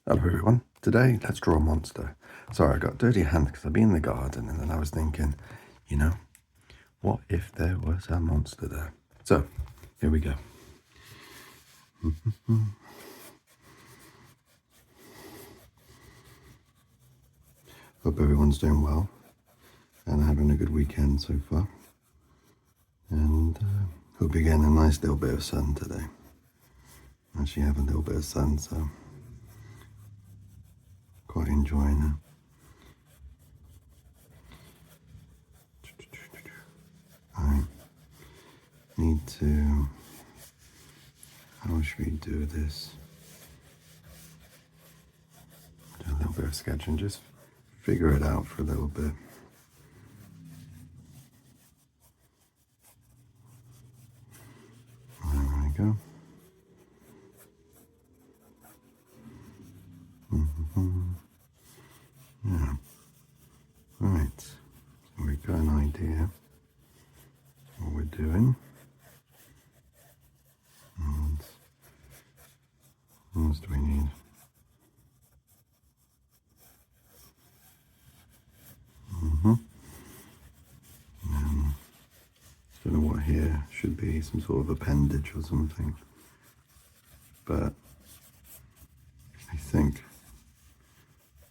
Hello everyone, today let's draw a monster. Sorry, I got dirty hands because I've been in the garden and then I was thinking, you know, what if there was a monster there? So, here we go. Hope everyone's doing well and having a good weekend so far. And hope you're getting a nice little bit of sun today. Actually have a little bit of sun, so quite enjoying it. I need to, how should we do this? Do a little bit of sketching, just figure it out for a little bit. There we go. Yeah. Right. So we've got an idea what we're doing. And what else do we need? Don't know what here should be, some sort of appendage or something. But I think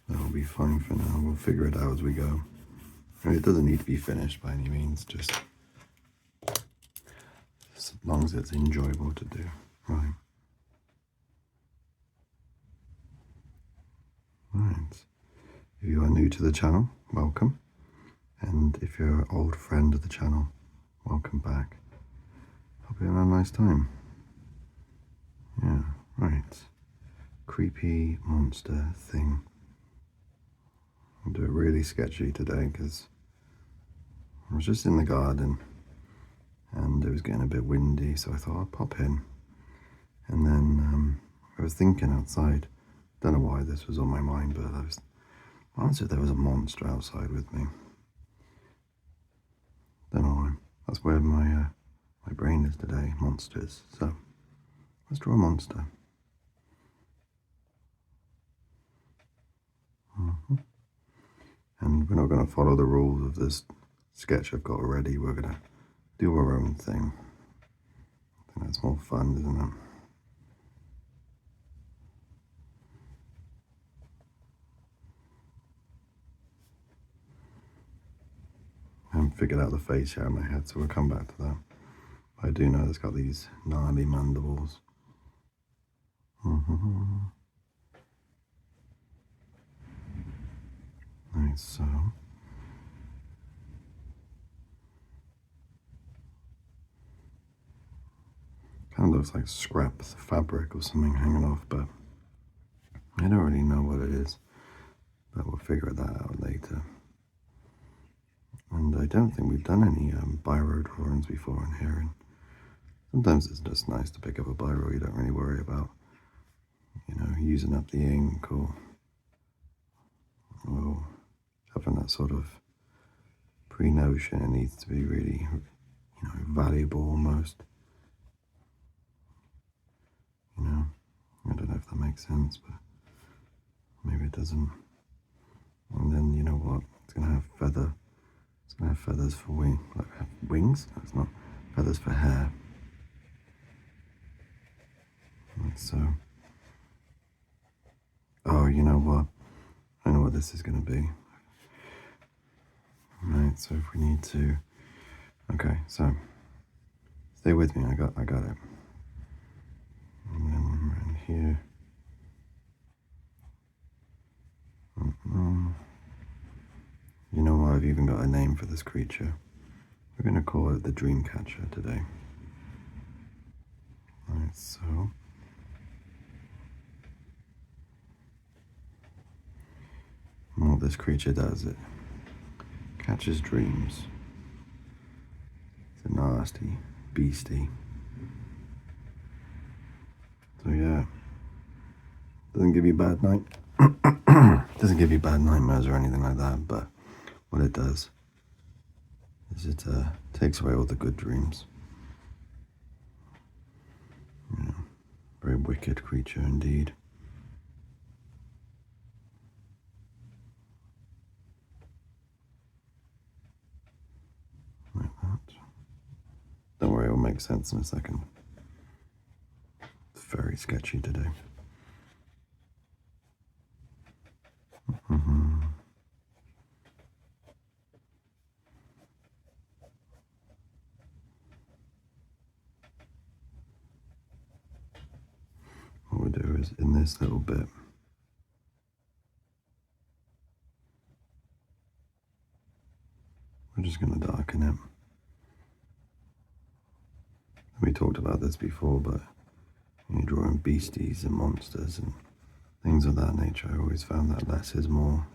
that'll be fine for now. We'll figure it out as we go. I mean, it doesn't need to be finished by any means, just as long as it's enjoyable to do. Right. Right. If you are new to the channel, welcome. And if you're an old friend of the channel, welcome back. Hope you're having a nice time. Yeah, right. Creepy monster thing. I'll do it really sketchy today because I was just in the garden and it was getting a bit windy, so I thought I'd pop in. And then I was thinking outside, don't know why this was on my mind, but I honestly, there was a monster outside with me. Don't know why. That's where my brain is today, monsters. So let's draw a monster. And we're not going to follow the rules of this sketch I've got already. We're going to do our own thing. I think that's more fun, isn't it? I haven't figured out the face yet in my head, so we'll come back to that. But I do know it's got these gnarly mandibles. Like so. Kind of looks like scrap fabric or something hanging off, but I don't really know what it is. But we'll figure that out later. And I don't think we've done any biro drawings before in here. And sometimes it's just nice to pick up a biro. You don't really worry about, you know, using up the ink or having that sort of pre-notion. It needs to be really, you know, valuable almost. You know, I don't know if that makes sense, but maybe it doesn't. And then, you know what? It's going to have feather. It's going to have feathers for wings? No, it's not. Feathers for hair. Like so. Oh, you know what? I know what this is going to be. Right, so if we need to... Okay, so stay with me. I got it. And then around here. You know what? I've even got a name for this creature. We're going to call it the Dreamcatcher today. Right, so what this creature does, it catches dreams. It's a nasty beastie. So yeah, doesn't give you bad night. Doesn't give you bad nightmares or anything like that, but what it does is it takes away all the good dreams. You know, very wicked creature indeed. make sense in a second. It's very sketchy today. What we'll do is in this little bit, we're just going to darken it. We talked about this before, but when you're drawing beasties and monsters and things of that nature, I always found that less is more.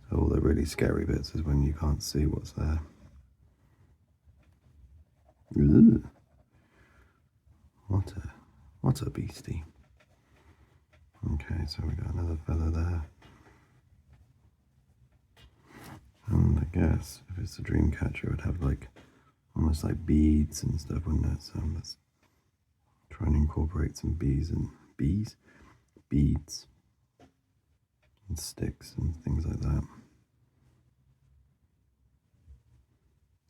So all the really scary bits is when you can't see what's there. Ugh. What a beastie. Okay, so we got another feather there. And I guess if it's a dream catcher, it would have like almost like beads and stuff, wouldn't it? So let's try and incorporate some beads and beads and sticks and things like that.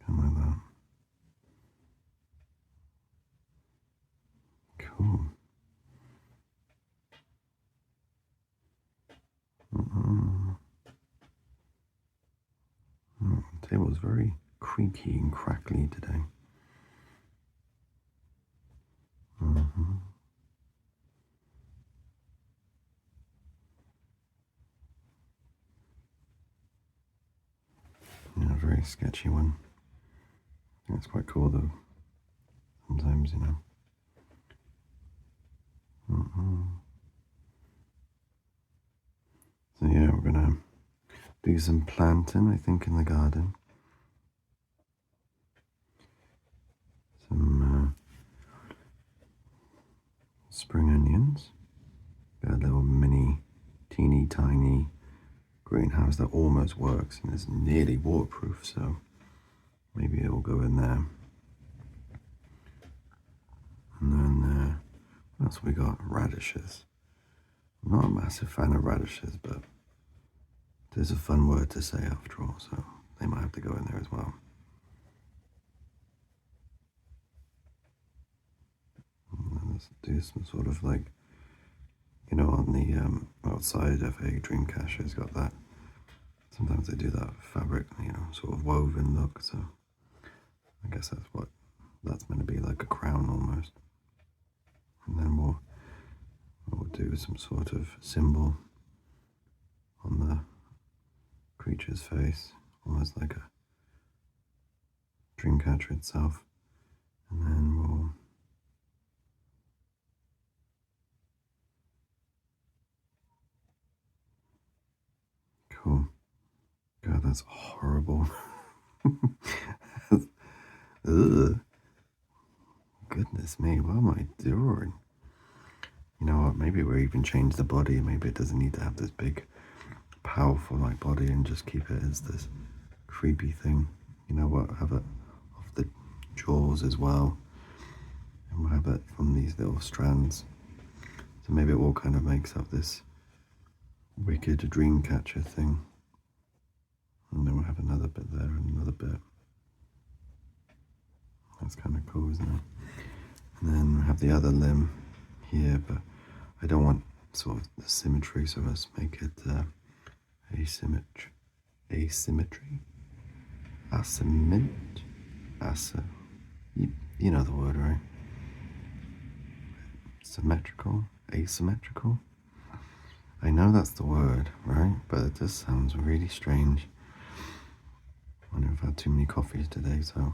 Kind of like that. Cool. The table is very creaky and crackly today. Yeah, a very sketchy one. It's quite cool though. Sometimes, you know. So yeah, we're gonna do some planting, I think, in the garden. Some spring onions. Got a little mini, teeny tiny greenhouse that almost works and is nearly waterproof, so maybe it will go in there. And then what else we got? Radishes. I'm not a massive fan of radishes, but it is a fun word to say after all, so they might have to go in there as well. And let's do some sort of like, you know, on the outside of a dream catcher has got that. Sometimes they do that fabric, you know, sort of woven look, so I guess that's what that's meant to be, like a crown almost. And then we'll do some sort of symbol on the creature's face, almost like a dream catcher itself. And then we'll cool. God, that's horrible. Ugh. Goodness me, what am I doing? You know what, maybe we'll even change the body. Maybe it doesn't need to have this big, powerful like body and just keep it as this creepy thing. You know what, have it off the jaws as well. And we'll have it from these little strands. So maybe it all kind of makes up this wicked dream catcher thing. And then we'll have another bit there and another bit. That's kind of cool, isn't it? And then we'll have the other limb here, but I don't want sort of the symmetry, so let's make it asymmetry. You know the word, right? Symmetrical, asymmetrical. I know that's the word, right? But it just sounds really strange. I know I've had too many coffees today, so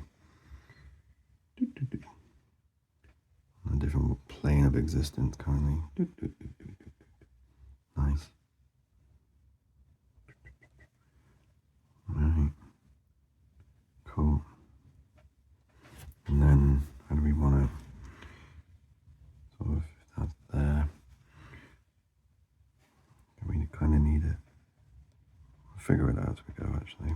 on a different plane of existence currently. Nice. Alright. Cool. And then how do we want to sort of, that's there. We kind of need it. We'll figure it out as we go, actually.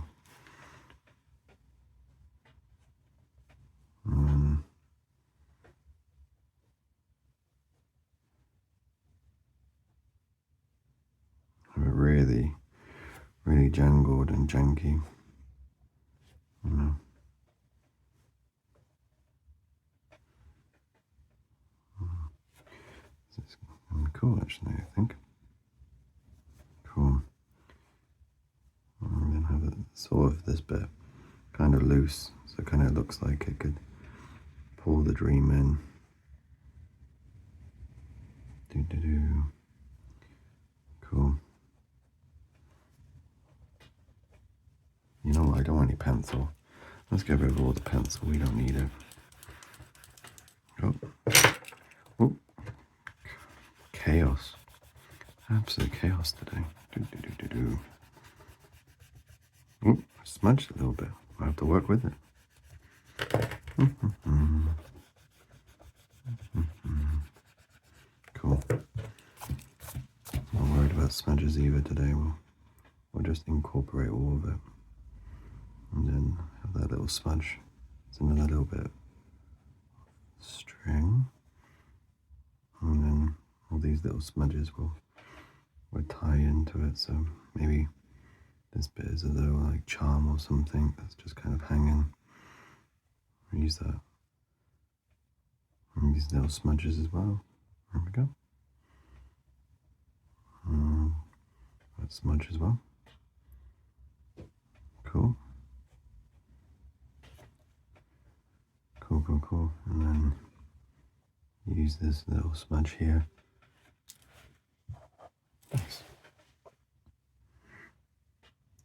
Have it really, really jangled and janky. You know. It's cool, actually, I think. Cool. And then have it sort of this bit kind of loose, so it kind of looks like it could pull the dream in. Do. Cool. You know what? I don't want any pencil. Let's get rid of all the pencil. We don't need it. Oh. Oh. Chaos. Absolute chaos today. Do. Oh, I smudged a little bit. I have to work with it. Cool. Not worried about smudges either today. We'll just incorporate all of it. And then have that little smudge. It's another little bit of string. And then all these little smudges will tie into it. So maybe this bit is a little like charm or something that's just kind of hanging. Use that. And these little smudges as well. There we go. That smudge as well. Cool. Cool. And then use this little smudge here. Nice.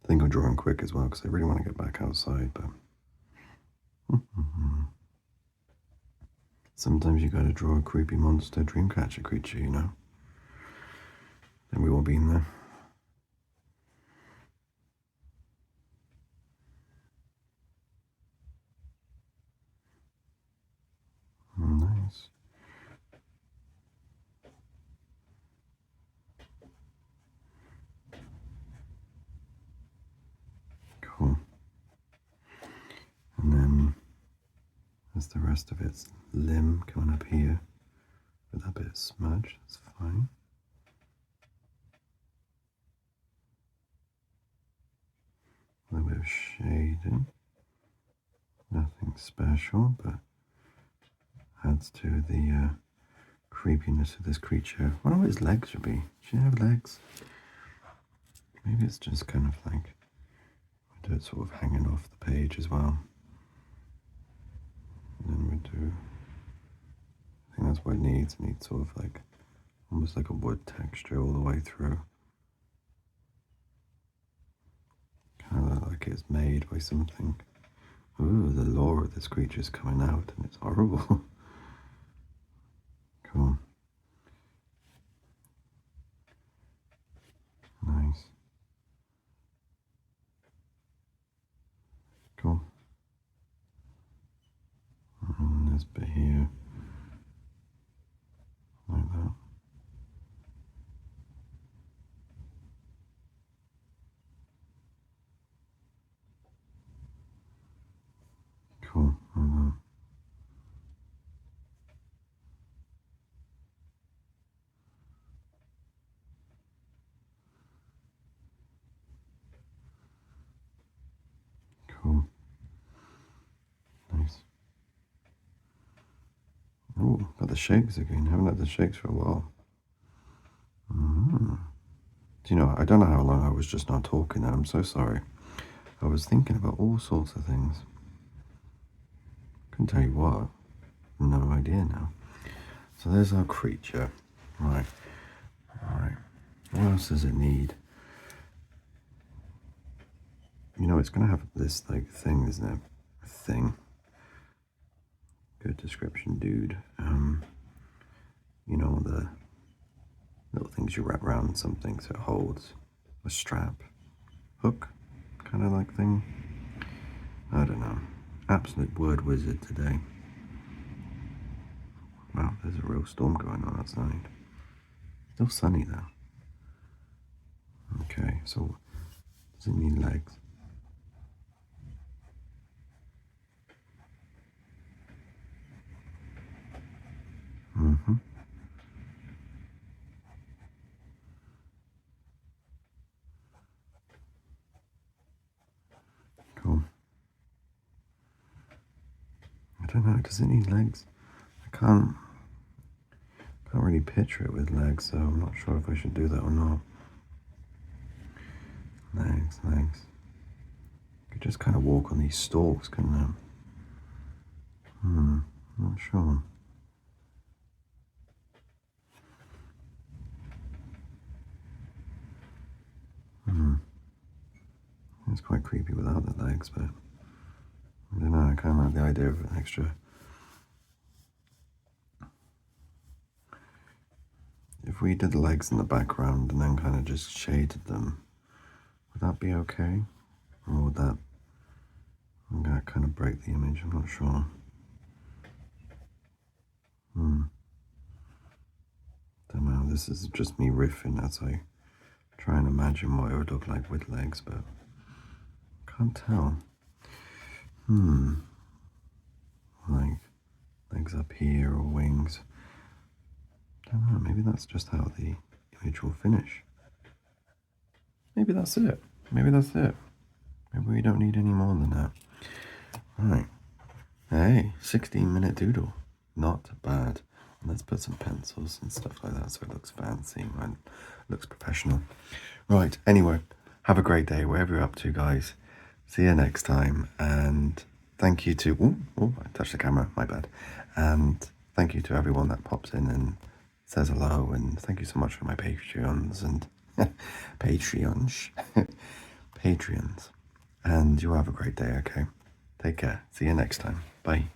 I think I'm drawing quick as well because I really want to get back outside, but sometimes you gotta draw a creepy monster dreamcatcher creature, you know? And we've all been there. Nice. Cool. And then there's the rest of its limb coming up here with that bit of smudge. That's fine. A little bit of shading. Nothing special, but adds to the creepiness of this creature. I wonder what his legs should be. Should he have legs? Maybe it's just kind of like, we do it sort of hanging off the page as well. And then we do, I think that's what it needs. It needs sort of like, almost like a wood texture all the way through. Kind of like it's made by something. Ooh, the lore of this creature is coming out and it's horrible. Cool. Nice. Cool. And this bit here. Like that. Cool. Like that. Cool. Nice. Oh, got the shakes again. Haven't had the shakes for a while. Do you know, I don't know how long I was just not talking there. I'm so sorry. I was thinking about all sorts of things. Couldn't tell you what. No idea now. So there's our creature. Right. Alright. What else does it need? You know, it's going to have this, like, thing, isn't it? A thing. Good description, dude. You know, the little things you wrap around something so it holds. A strap. Hook. Kind of like thing. I don't know. Absolute word wizard today. Wow, there's a real storm going on outside. Still sunny though. Okay, so does it need legs? Cool. I don't know, does it need legs? I can't Can't really picture it with legs, so I'm not sure if I should do that or not. Legs, legs. You could just kind of walk on these stalks, couldn't you? Not sure. It's quite creepy without the legs, but I don't know, I kind of like the idea of an extra. If we did the legs in the background and then kind of just shaded them, would that be okay? Or would that kind of break the image? I'm not sure. Don't know, this is just me riffing as I try and imagine what it would look like with legs, but can't tell. Like legs up here or wings. Don't know, maybe that's just how the image will finish. Maybe that's it. Maybe that's it. Maybe we don't need any more than that. Right. Hey, 16-minute doodle. Not bad. Let's put some pencils and stuff like that so it looks fancy and looks professional. Right, anyway, have a great day wherever you're up to, guys. See you next time, and thank you to... Oh, I touched the camera, my bad. And thank you to everyone that pops in and says hello, and thank you so much for my Patreons and... Patreons. Patreons. And you have a great day, okay? Take care. See you next time. Bye.